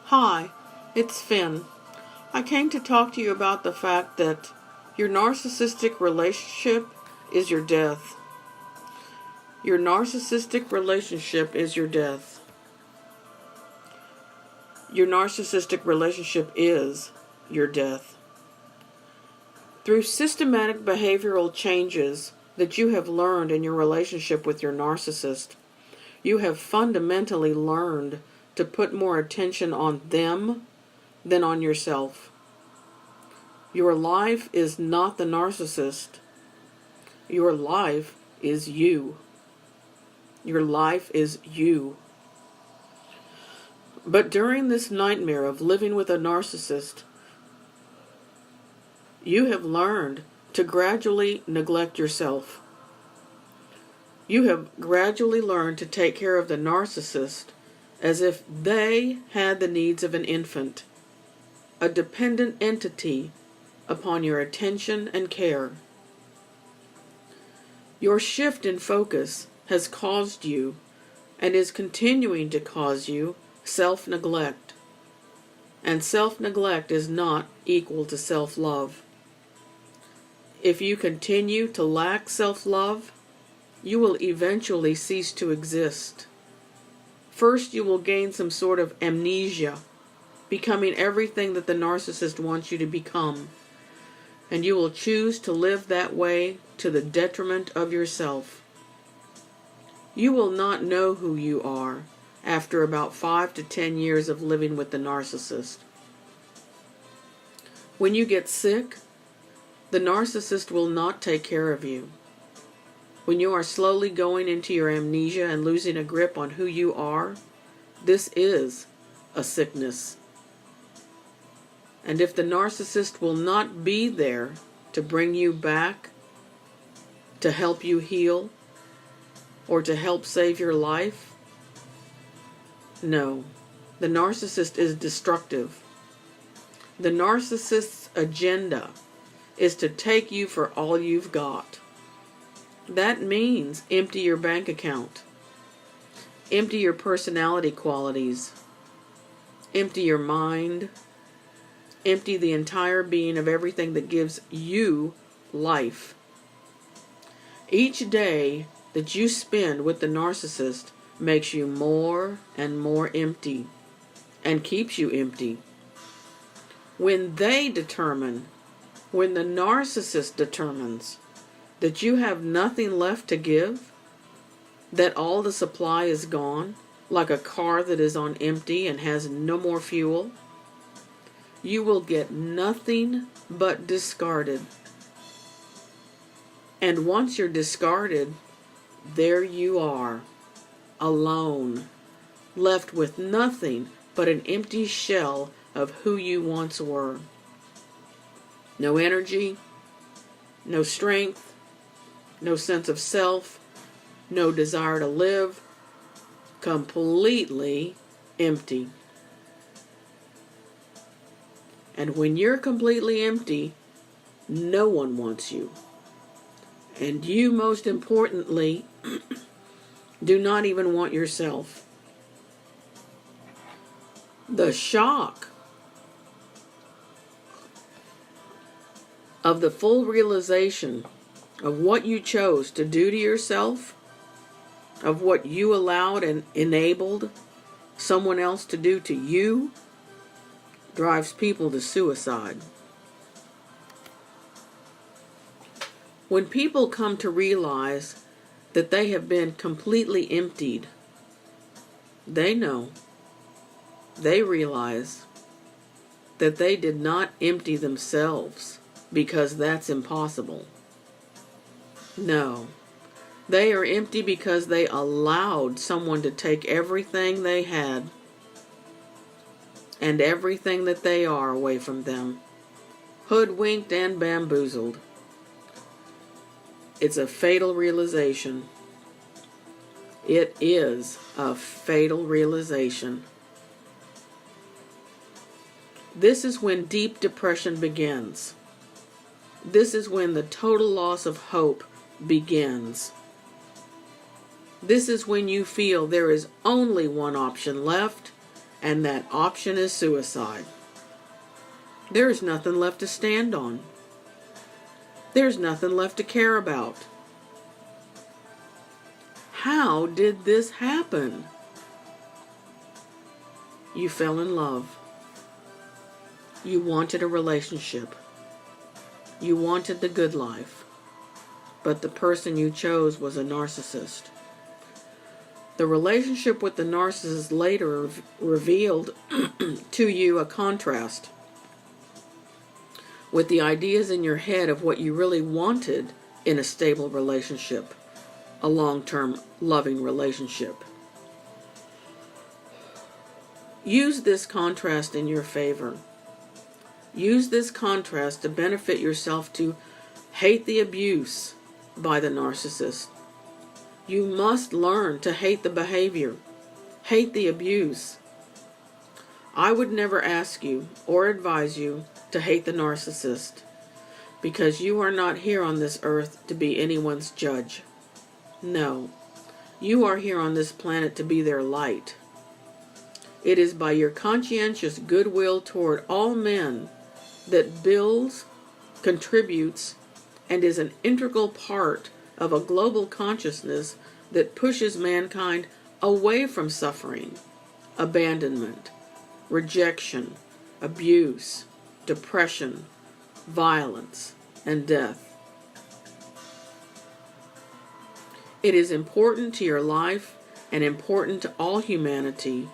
Hi, it's Finn. I came to talk to you about the fact that your narcissistic relationship is your death. Your narcissistic relationship is your death. Your narcissistic relationship is your death. Through systematic behavioral changes that you have learned in your relationship with your narcissist, you have fundamentally learned to put more attention on them than on yourself. Your life is not the narcissist. Your life is you. Your life is you. But during this nightmare of living with a narcissist, you have learned to gradually neglect yourself. You have gradually learned to take care of the narcissist as if they had the needs of an infant, a dependent entity upon your attention and care. Your shift in focus has caused you, and is continuing to cause you, self-neglect. And self-neglect is not equal to self-love. If you continue to lack self-love, you will eventually cease to exist. First, you will gain some sort of amnesia, becoming everything that the narcissist wants you to become. And you will choose to live that way to the detriment of yourself. You will not know who you are after about 5 to 10 years of living with the narcissist. When you get sick, the narcissist will not take care of you. When you are slowly going into your amnesia and losing a grip on who you are, this is a sickness. And if the narcissist will not be there to bring you back, to help you heal, or to help save your life, no, the narcissist is destructive. The narcissist's agenda is to take you for all you've got. That means empty your bank account, empty your personality qualities, empty your mind, empty the entire being of everything that gives you life. Each day that you spend with the narcissist makes you more and more empty and keeps you empty. When the narcissist determines that you have nothing left to give, that all the supply is gone, like a car that is on empty and has no more fuel, you will get nothing but discarded. And once you're discarded, there you are, alone, left with nothing but an empty shell of who you once were. No energy, no strength, no sense of self, no desire to live, completely empty. And when you're completely empty, no one wants you. And you, most importantly, do not even want yourself. The shock of the full realization of what you chose to do to yourself, of what you allowed and enabled someone else to do to you, drives people to suicide. When people come to realize that they have been completely emptied, they realize that they did not empty themselves, because that's impossible. No, they are empty because they allowed someone to take everything they had and everything that they are away from them, hoodwinked and bamboozled. It's a fatal realization. It is a fatal realization. This is when deep depression begins. This is when the total loss of hope begins. This is when you feel there is only one option left, and that option is suicide. There's nothing left to stand on. There's nothing left to care about. How did this happen? You fell in love. You wanted a relationship. You wanted the good life. But the person you chose was a narcissist. The relationship with the narcissist later revealed to you a contrast with the ideas in your head of what you really wanted in a stable relationship, a long-term loving relationship. Use this contrast in your favor. Use this contrast to benefit yourself, to hate the abuse by the narcissist. You must learn to hate the behavior, hate the abuse. I would never ask you or advise you to hate the narcissist, because you are not here on this earth to be anyone's judge. No, you are here on this planet to be their light. It is by your conscientious goodwill toward all men that builds, contributes, and is an integral part of a global consciousness that pushes mankind away from suffering, abandonment, rejection, abuse, depression, violence, and death. It is important to your life and important to all humanity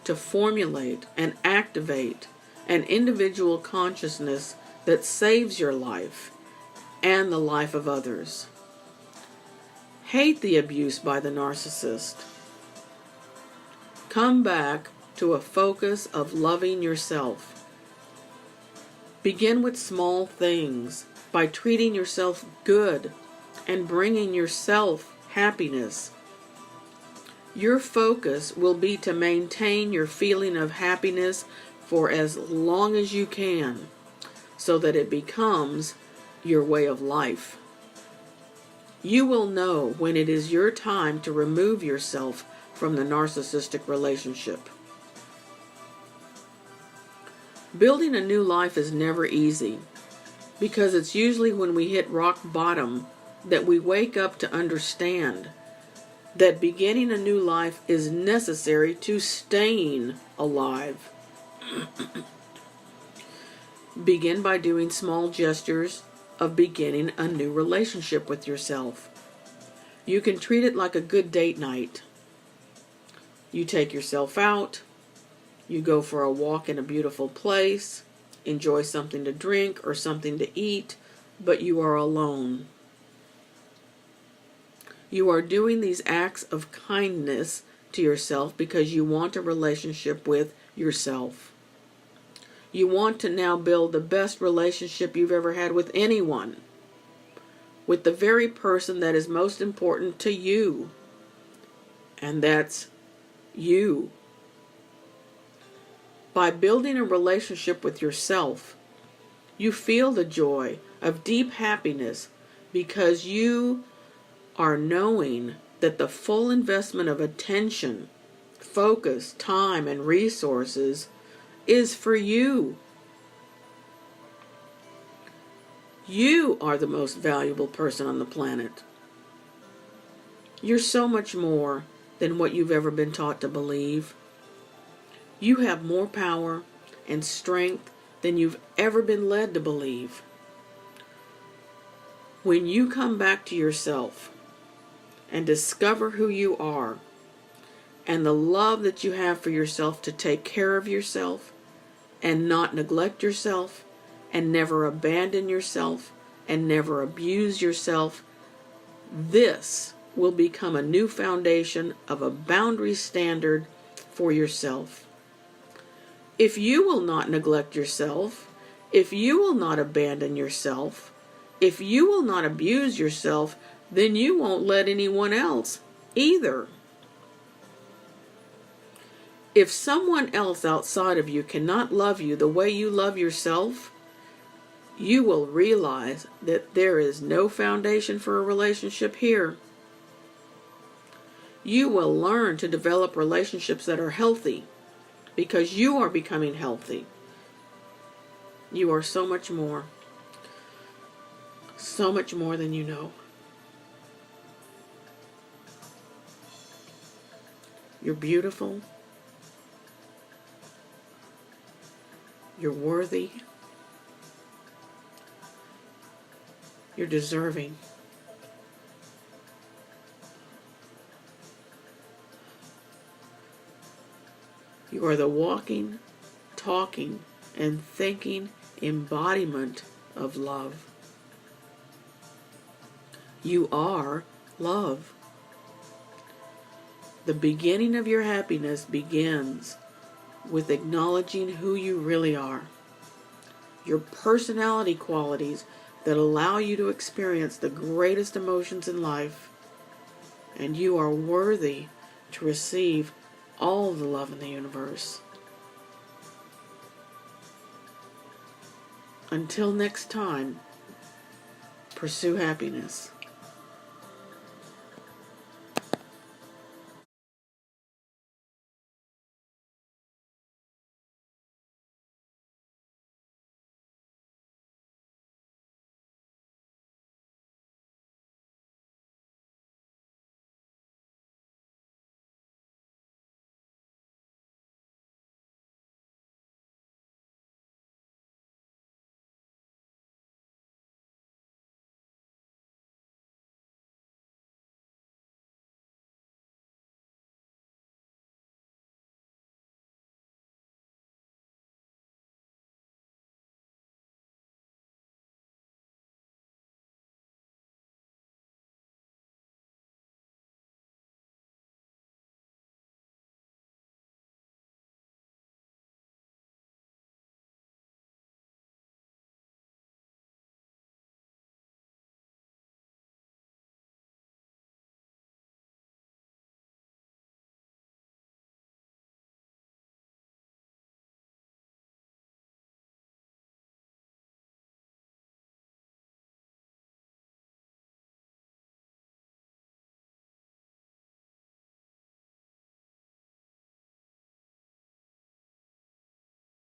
to formulate and activate an individual consciousness that saves your life and the life of others. Hate the abuse by the narcissist. Come back to a focus of loving yourself. Begin with small things by treating yourself good and bringing yourself happiness. Your focus will be to maintain your feeling of happiness for as long as you can, so that it becomes your way of life. You will know when it is your time to remove yourself from the narcissistic relationship. Building a new life is never easy, because it's usually when we hit rock bottom that we wake up to understand that beginning a new life is necessary to staying alive. Begin by doing small gestures of beginning a new relationship with yourself. You can treat it like a good date night. You take yourself out, you go for a walk in a beautiful place, enjoy something to drink or something to eat, but you are alone. You are doing these acts of kindness to yourself because you want a relationship with yourself. You want to now build the best relationship you've ever had with anyone, with the very person that is most important to you, and that's you. By building a relationship with yourself, you feel the joy of deep happiness because you are knowing that the full investment of attention, focus, time, and resources is for you. You are the most valuable person on the planet. You're so much more than what you've ever been taught to believe. You have more power and strength than you've ever been led to believe. When you come back to yourself and discover who you are and the love that you have for yourself to take care of yourself and not neglect yourself and never abandon yourself and never abuse yourself, this will become a new foundation of a boundary standard for yourself. If you will not neglect yourself, if you will not abandon yourself, if you will not abuse yourself, then you won't let anyone else either. If someone else outside of you cannot love you the way you love yourself, you will realize that there is no foundation for a relationship here. You will learn to develop relationships that are healthy, because you are becoming healthy. You are so much more than you know. You're beautiful. You're worthy. You're deserving. You are the walking, talking, and thinking embodiment of love. You are love. The beginning of your happiness begins with acknowledging who you really are. Your personality qualities that allow you to experience the greatest emotions in life. And you are worthy to receive all the love in the universe. Until next time, pursue happiness.